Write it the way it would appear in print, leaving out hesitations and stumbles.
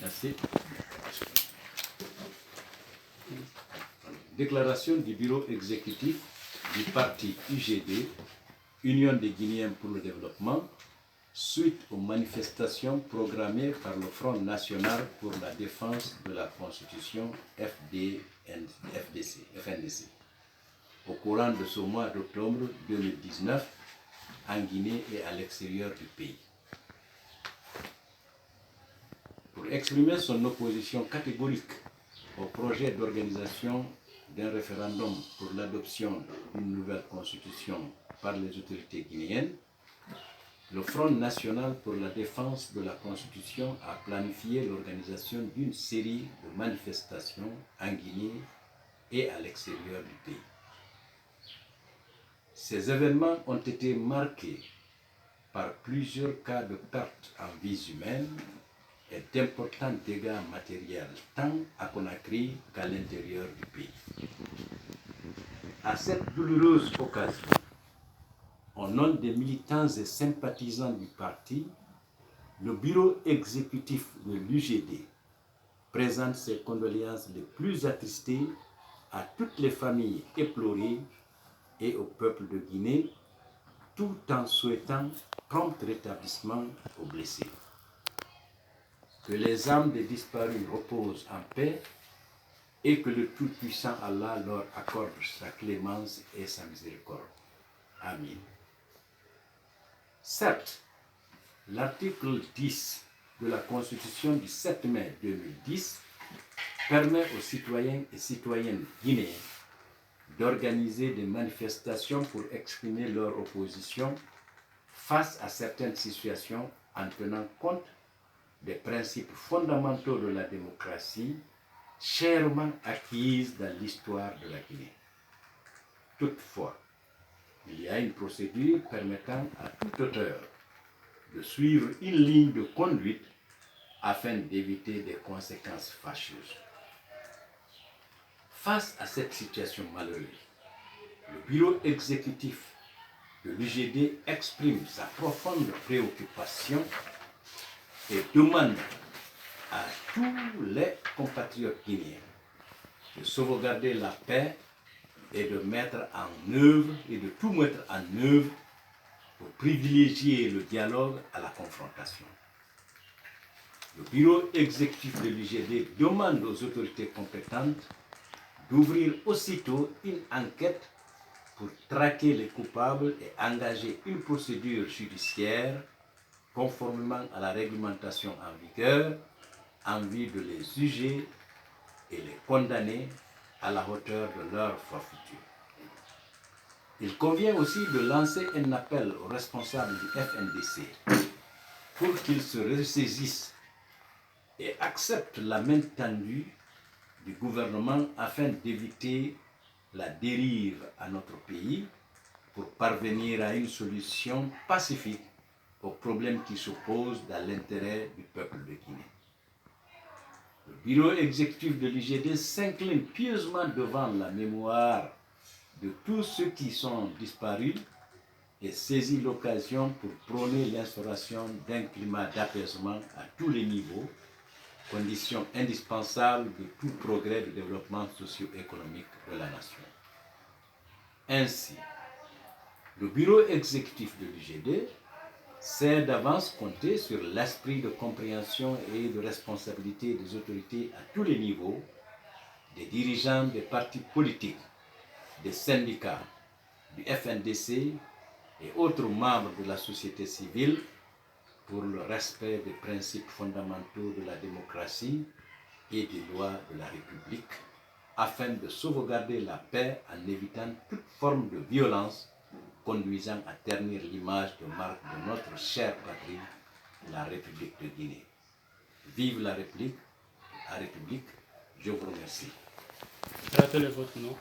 Merci. Déclaration du bureau exécutif du parti UGD, Union des Guinéens pour le développement, suite aux manifestations programmées par le Front national pour la défense de la Constitution FNDC, au courant de ce mois d'octobre 2019 en Guinée et à l'extérieur du pays. Pour exprimer son opposition catégorique au projet d'organisation d'un référendum pour l'adoption d'une nouvelle constitution par les autorités guinéennes, le Front national pour la défense de la Constitution a planifié l'organisation d'une série de manifestations en Guinée et à l'extérieur du pays. Ces événements ont été marqués par plusieurs cas de perte en vies humaines et d'importants dégâts matériels tant à Conakry qu'à l'intérieur du pays. À cette douloureuse occasion, au nom des militants et sympathisants du parti, le bureau exécutif de l'UGD présente ses condoléances les plus attristées à toutes les familles éplorées et au peuple de Guinée, tout en souhaitant prompt rétablissement aux blessés. Que les âmes des disparus reposent en paix et que le Tout-Puissant Allah leur accorde sa clémence et sa miséricorde. Amen. Certes, l'article 10 de la Constitution du 7 mai 2010 permet aux citoyens et citoyennes guinéens d'organiser des manifestations pour exprimer leur opposition face à certaines situations en tenant compte des principes fondamentaux de la démocratie chèrement acquises dans l'histoire de la Guinée. Toutefois, il y a une procédure permettant à tout auteur de suivre une ligne de conduite afin d'éviter des conséquences fâcheuses. Face à cette situation malheureuse, le bureau exécutif de l'UGD exprime sa profonde préoccupation et demande à tous les compatriotes guinéens de sauvegarder la paix et de tout mettre en œuvre pour privilégier le dialogue à la confrontation. Le bureau exécutif de l'UGD demande aux autorités compétentes d'ouvrir aussitôt une enquête pour traquer les coupables et engager une procédure judiciaire conformément à la réglementation en vigueur en vue de les juger et les condamner à la hauteur de leur forfaiture. Il convient aussi de lancer un appel aux responsables du FNDC pour qu'ils se ressaisissent et acceptent la main tendue du gouvernement afin d'éviter la dérive à notre pays pour parvenir à une solution pacifique aux problèmes qui se posent dans l'intérêt du peuple de Guinée. Le bureau exécutif de l'UGD s'incline pieusement devant la mémoire de tous ceux qui sont disparus et saisit l'occasion pour prôner l'instauration d'un climat d'apaisement à tous les niveaux, condition indispensable de tout progrès de développement socio-économique de la nation. Ainsi, le bureau exécutif de l'UGD sait d'avance compter sur l'esprit de compréhension et de responsabilité des autorités à tous les niveaux, des dirigeants des partis politiques, des syndicats, du FNDC et autres membres de la société civile pour le respect des principes fondamentaux de la démocratie et des lois de la République, afin de sauvegarder la paix en évitant toute forme de violence conduisant à ternir l'image de marque de notre chère patrie, la République de Guinée. Vive la République, je vous remercie. Rappelez votre nom.